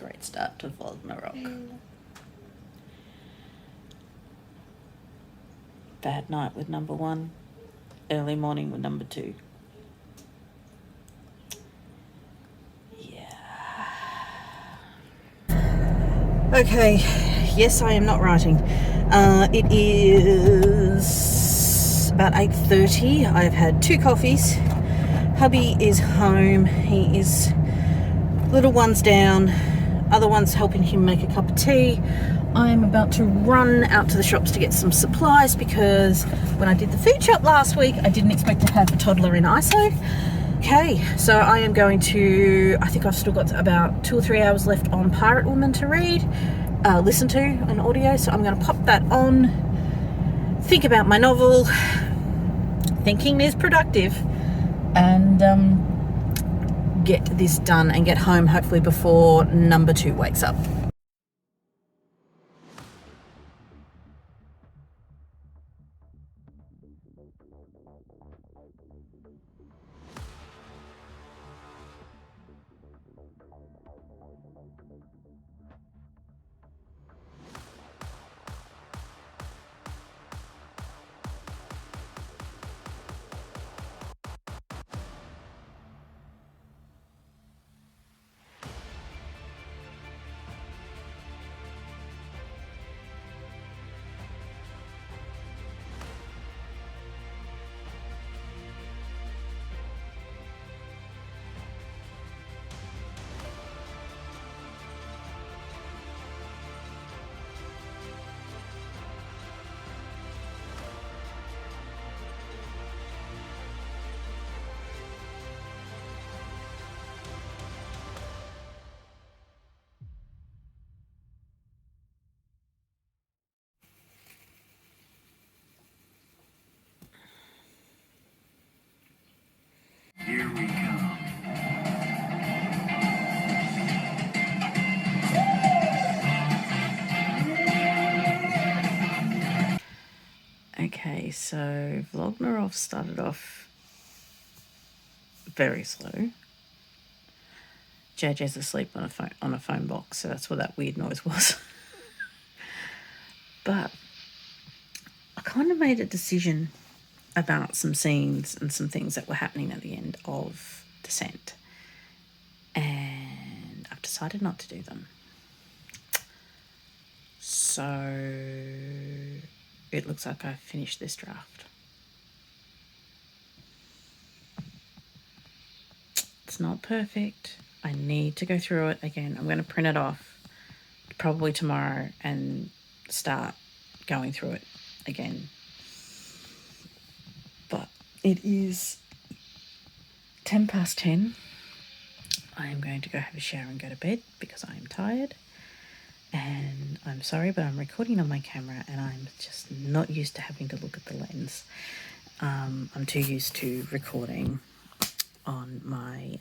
great start to Vlognarok. Bad night with number 1. Early morning with number 2. Yeah. Okay, yes, I am not writing. It is about 8:30. I've had 2 coffees. Hubby is home. He is, little one's down, other one's helping him make a cup of tea. I'm about to run out to the shops to get some supplies because when I did the food shop last week, I didn't expect to have a toddler in ISO. Okay, so I am going to, I think I've still got about 2 or 3 hours left on Pirate Woman to read, listen to an audio. So I'm going to pop that on, think about my novel, thinking is productive, and get this done and get home hopefully before number 2 wakes up. Here we come. Okay, so Vlognarok started off very slow. JJ's asleep on a phone box, so that's what that weird noise was. But I kind of made a decision about some scenes and some things that were happening at the end of Descent, and I've decided not to do them. So it looks like I've finished this draft. It's not perfect. I need to go through it again. I'm going to print it off probably tomorrow and start going through it again. But it is 10:10. I am going to go have a shower and go to bed because I am tired. And I'm sorry, but I'm recording on my camera and I'm just not used to having to look at the lens. I'm too used to recording on my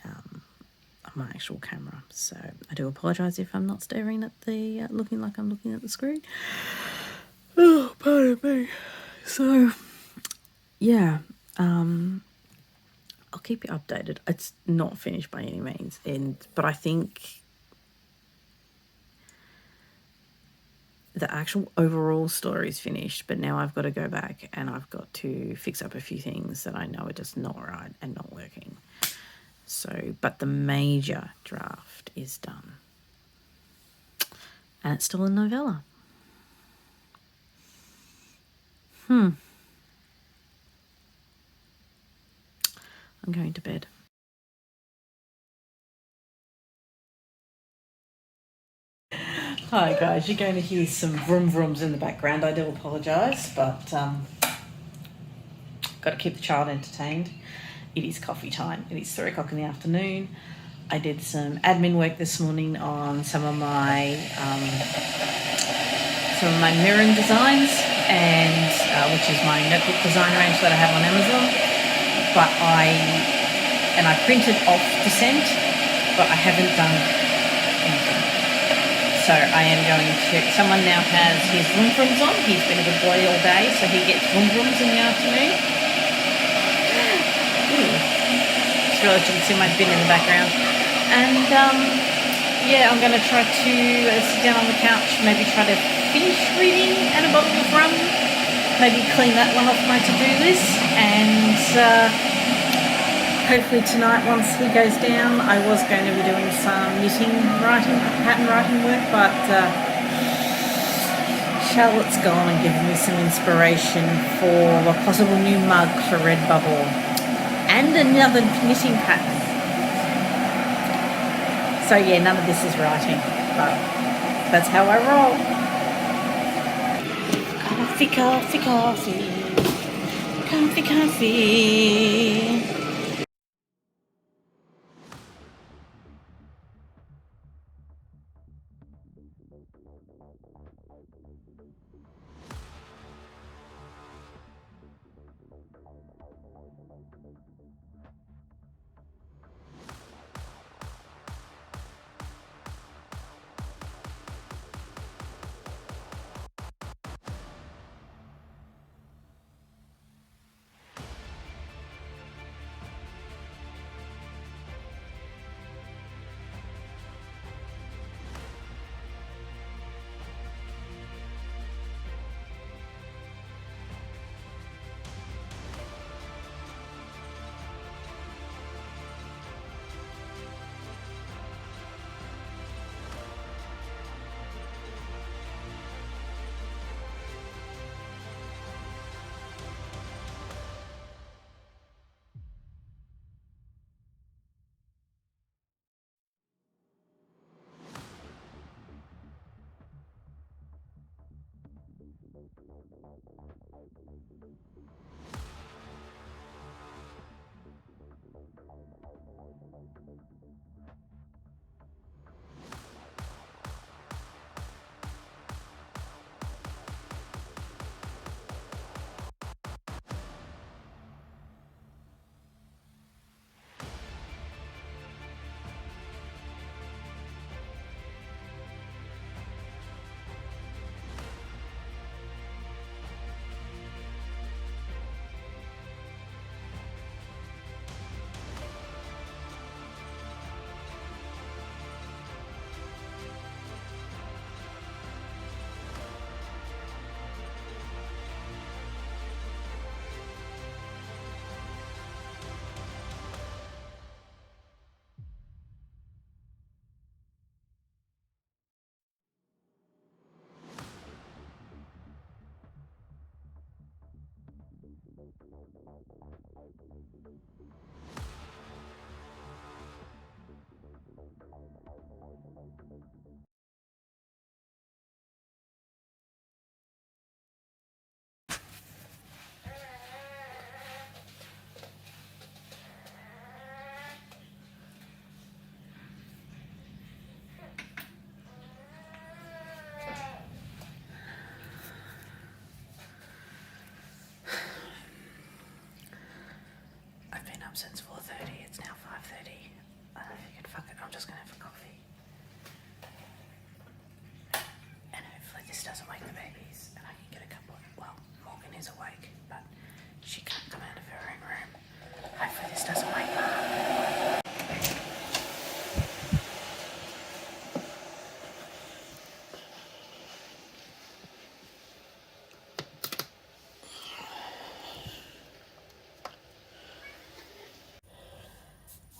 actual camera. So I do apologise if I'm not staring at the, looking like I'm looking at the screen. Oh, pardon me. So, yeah, I'll keep you updated. It's not finished by any means, but I think the actual overall story is finished, but now I've got to go back and I've got to fix up a few things that I know are just not right and not working. So, but the major draft is done. And it's still a novella. I'm going to bed. Hi guys, you're going to hear some vroom vrooms in the background. I do apologise, but got to keep the child entertained. It is coffee time. It is 3 o'clock in the afternoon. I did some admin work this morning on some of my mirroring designs, and which is my notebook design range that I have on Amazon. But I printed off Descent, but I haven't done anything. So I am going to, someone now has his vroom vrooms on. He's been a good boy all day, so he gets vroom vrooms in the afternoon. Just realised you can see my bin in the background. And yeah, I'm going to try to sit down on the couch, maybe try to finish reading and a bottle of rum, maybe clean that one off my to-do list, and hopefully tonight once he goes down, I was going to be doing some knitting, pattern writing work, but Charlotte's gone and given me some inspiration for a possible new mug for Redbubble and another knitting pattern. So yeah, none of this is writing, but that's how I roll. Coffee, coffee, coffee. Coffee, coffee. I've been up since 4:30, it's now 5:30. I figured, fuck it, I'm just gonna have a coffee. And hopefully this doesn't wake the babies and I can get a couple of, well, Morgan is awake, but she can't come out of her own room. Hopefully this doesn't wake her up.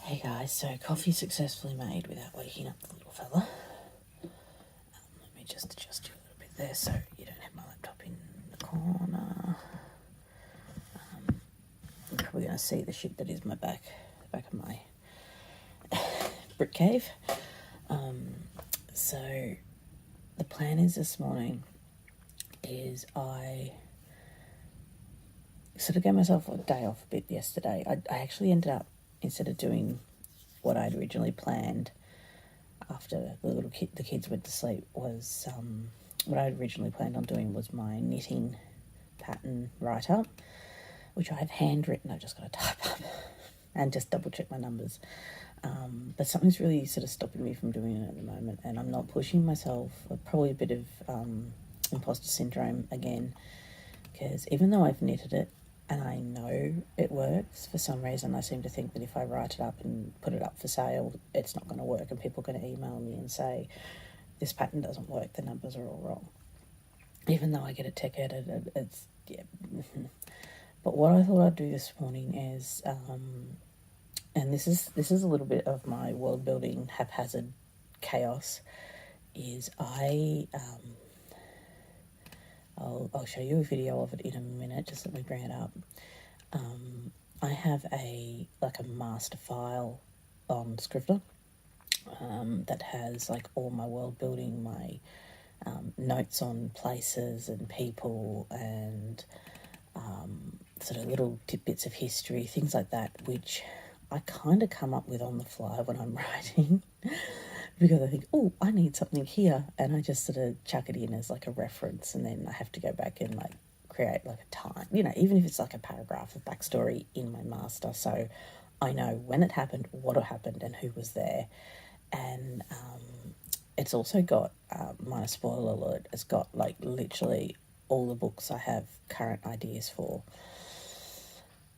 Hey guys, so coffee successfully made without waking up the little fella. Let me just adjust you a little bit there so you don't have my laptop in the corner. You're probably going to see the shit that is my back of my brick cave. So the plan is this morning is I sort of gave myself a day off a bit yesterday. I actually ended up, instead of doing what I'd originally planned after the kids went to sleep, was what I'd originally planned on doing was my knitting pattern write-up, which I have handwritten. I've just got to type up and just double check my numbers. But something's really sort of stopping me from doing it at the moment, and I'm not pushing myself. Probably a bit of imposter syndrome again, because even though I've knitted it and I know it works. For some reason, I seem to think that if I write it up and put it up for sale, it's not going to work, and people are going to email me and say, this pattern doesn't work, the numbers are all wrong. Even though I get a tech edited, it's, yeah. But what I thought I'd do this morning is, and this is a little bit of my world building haphazard chaos, is I'll show you a video of it in a minute. Just let me bring it up. I have a master file on Scrivener that has like all my world building, my notes on places and people, and sort of little tidbits of history, things like that, which I kind of come up with on the fly when I'm writing. Because I think, oh, I need something here, and I just sort of chuck it in as like a reference, and then I have to go back and like create like a time, even if it's like a paragraph of backstory in my master, so I know when it happened, what happened, and who was there. And it's also got, minor spoiler alert, it's got like literally all the books I have current ideas for.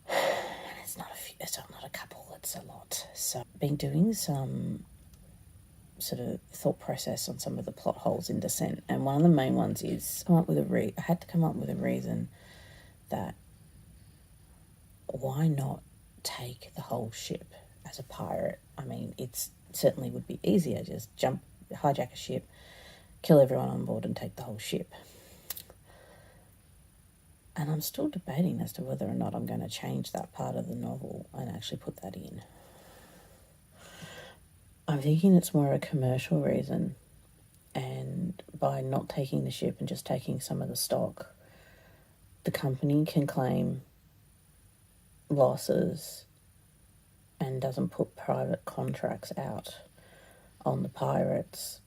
And it's not a couple, it's a lot. So I've been doing some sort of thought process on some of the plot holes in Descent, and one of the main ones is I had to come up with a reason that why not take the whole ship as a pirate. I mean, it certainly would be easier, just hijack a ship, kill everyone on board and take the whole ship. And I'm still debating as to whether or not I'm going to change that part of the novel and actually put that in. I'm thinking it's more a commercial reason, and by not taking the ship and just taking some of the stock, the company can claim losses and doesn't put private contracts out on the pirates,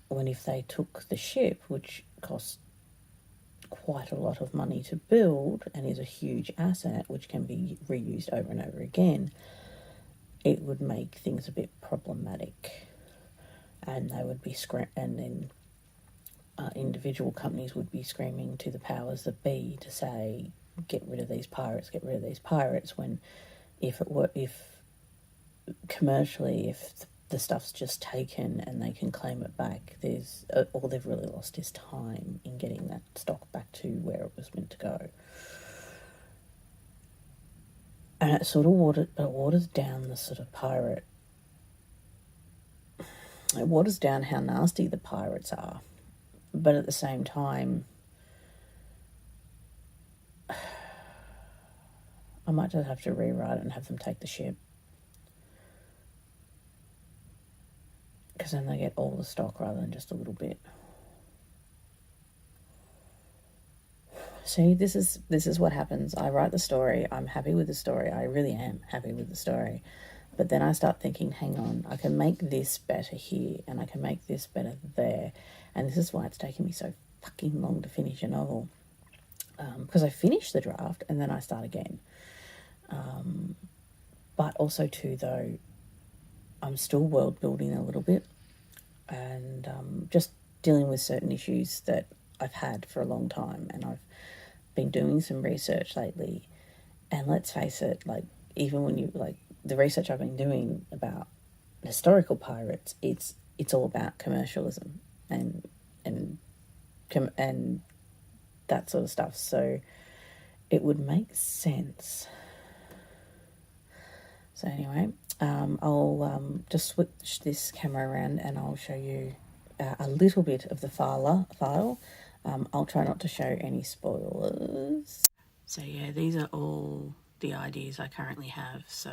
when if they took the ship, which costs quite a lot of money to build and is a huge asset which can be reused over and over again, it would make things a bit problematic, and they would be individual companies would be screaming to the powers that be to say, get rid of these pirates, when if commercially, if the stuff's just taken and they can claim it back, there's all they've really lost is time in getting that stock back to where it was meant to go. And it sort of waters down the sort of pirate. It waters down how nasty the pirates are. But at the same time, I might just have to rewrite it and have them take the ship. Because then they get all the stock rather than just a little bit. See, this is what happens. I write the story. I'm happy with the story. I really am happy with the story. But then I start thinking, hang on, I can make this better here, and I can make this better there. And this is why it's taking me so fucking long to finish a novel. Because I finish the draft and then I start again. But also too, though, I'm still world building a little bit, and just dealing with certain issues that I've had for a long time, and I've been doing some research lately. And let's face it, like, even when you like the research I've been doing about historical pirates, it's all about commercialism and that sort of stuff. So it would make sense. So anyway, I'll just switch this camera around and I'll show you a little bit of the file. I'll try not to show any spoilers. So yeah, these are all the ideas I currently have. So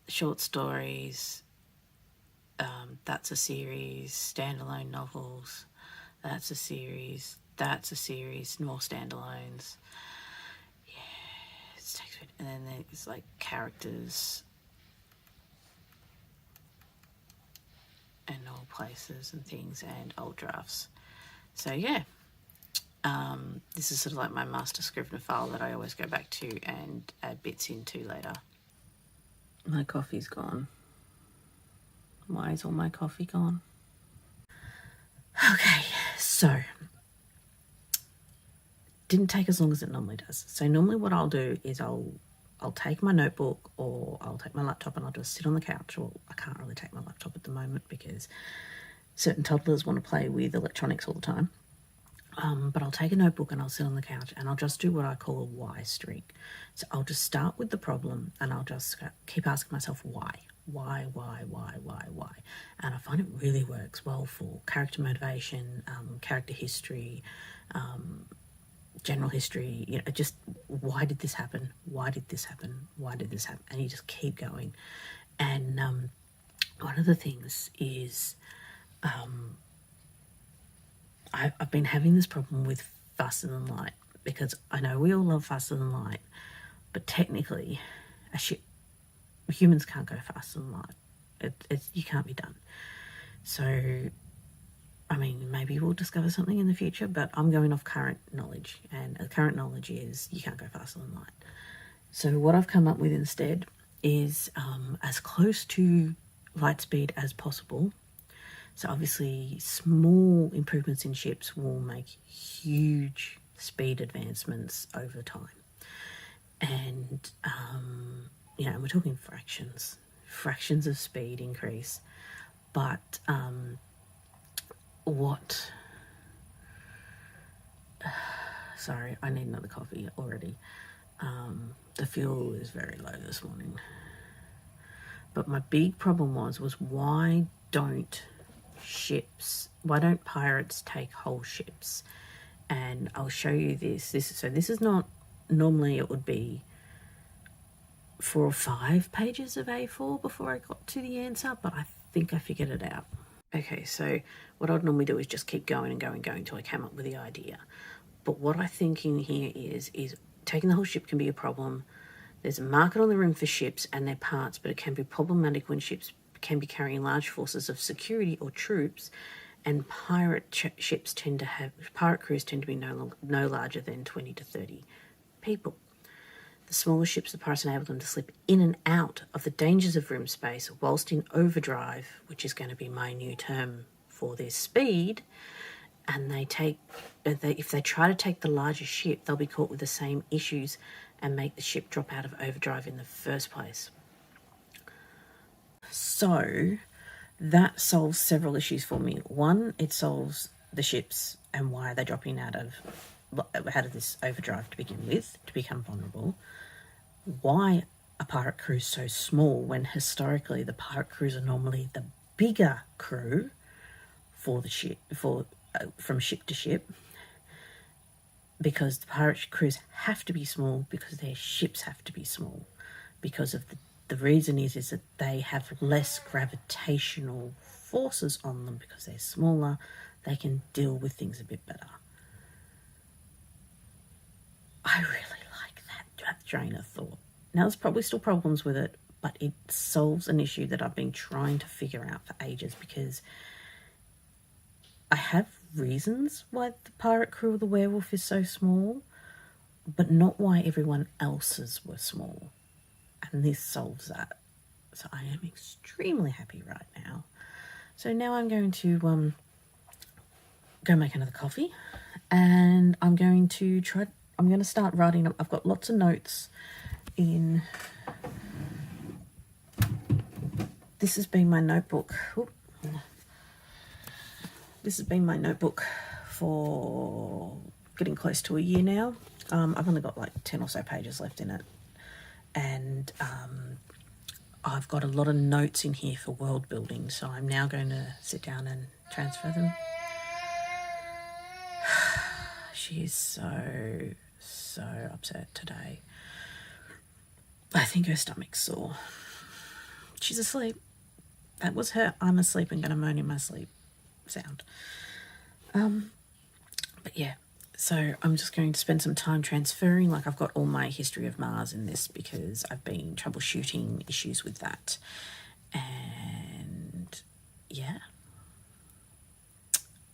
short stories, that's a series, standalone novels, that's a series, more standalones. And then there's like characters and old places and things and old drafts. So yeah, this is sort of like my master Scrivener file that I always go back to and add bits into later. My coffee's gone. Why is all my coffee gone? Okay, so didn't take as long as it normally does. So normally what I'll do is I'll take my notebook or I'll take my laptop and I'll just sit on the couch. Well, I can't really take my laptop at the moment because certain toddlers want to play with electronics all the time. But I'll take a notebook and I'll sit on the couch and I'll just do what I call a why streak. So I'll just start with the problem and I'll just keep asking myself why. Why? And I find it really works well for character motivation, character history, general history, you know, just why did this happen? Why did this happen? Why did this happen? And you just keep going. And one of the things is I've been having this problem with faster than light, because I know we all love faster than light, but technically humans can't go faster than light. You can't be done. So, I mean, maybe we'll discover something in the future, but I'm going off current knowledge, and current knowledge is you can't go faster than light. So what I've come up with instead is as close to light speed as possible. So obviously small improvements in ships will make huge speed advancements over time. And, you know, we're talking fractions of speed increase. But sorry, I need another coffee already. The fuel is very low this morning. But my big problem was why don't pirates take whole ships? And I'll show you this. This is not, normally it would be 4 or 5 pages of A4 before I got to the answer, but I think I figured it out. Okay, so what I'd normally do is just keep going and going until I came up with the idea. But what I think in here is taking the whole ship can be a problem. There's a market on the room for ships and their parts, but it can be problematic when ships can be carrying large forces of security or troops, and pirate crews tend to be no larger than 20 to 30 people. The smaller ships, the pirates enable them to slip in and out of the dangers of room space whilst in overdrive, which is going to be my new term for their speed. And if they try to take the larger ship, they'll be caught with the same issues and make the ship drop out of overdrive in the first place. So that solves several issues for me. One, it solves the ships and why they're dropping out of this overdrive to begin with, to become vulnerable. Why a pirate crew is so small when historically the pirate crews are normally the bigger crew for the ship, from ship to ship, because the pirate crews have to be small because their ships have to be small, because of the reason is that they have less gravitational forces on them. Because they're smaller, they can deal with things a bit better. I really like that train of thought. Now, there's probably still problems with it, but it solves an issue that I've been trying to figure out for ages, because I have reasons why the pirate crew of the Werewolf is so small, but not why everyone else's were small. And this solves that. So I am extremely happy right now. So now I'm going to go make another coffee, and I'm going to start writing up. I've got lots of notes in. This has been my notebook. This has been my notebook for getting close to a year now. I've only got like 10 or so pages left in it. And I've got a lot of notes in here for world building, so I'm now going to sit down and transfer them. She is so upset today. I think her stomach's sore. She's asleep. That was her I'm asleep and going to moan in my sleep sound. But yeah. So I'm just going to spend some time transferring. Like, I've got all my history of Mars in this because I've been troubleshooting issues with that. And yeah,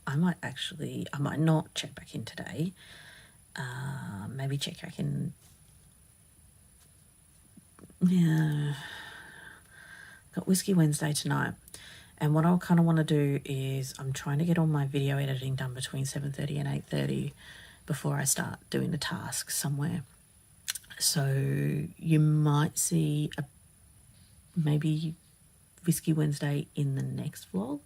I might not check back in today. Maybe check back in. Yeah. Got Whiskey Wednesday tonight. And what I kind of want to do is I'm trying to get all my video editing done between 7:30 and 8:30. before I start doing a task somewhere. So you might see maybe Whiskey Wednesday in the next vlog.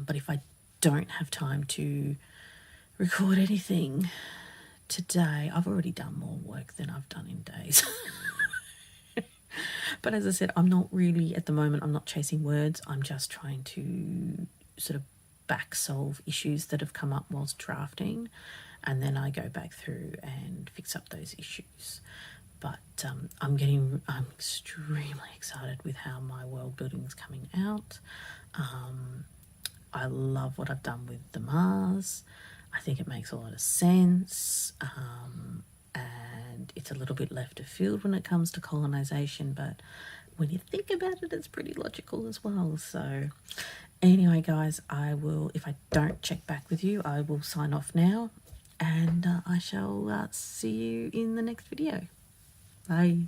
But if I don't have time to record anything today, I've already done more work than I've done in days. But as I said, I'm not really, at the moment, I'm not chasing words. I'm just trying to sort of back solve issues that have come up whilst drafting, and then I go back through and fix up those issues. But I'm extremely excited with how my world building is coming out. I love what I've done with the Mars. I think it makes a lot of sense. And it's a little bit left of field when it comes to colonization, but when you think about it, it's pretty logical as well. So anyway, guys, I will, if I don't check back with you, I will sign off now, and I shall see you in the next video. Bye.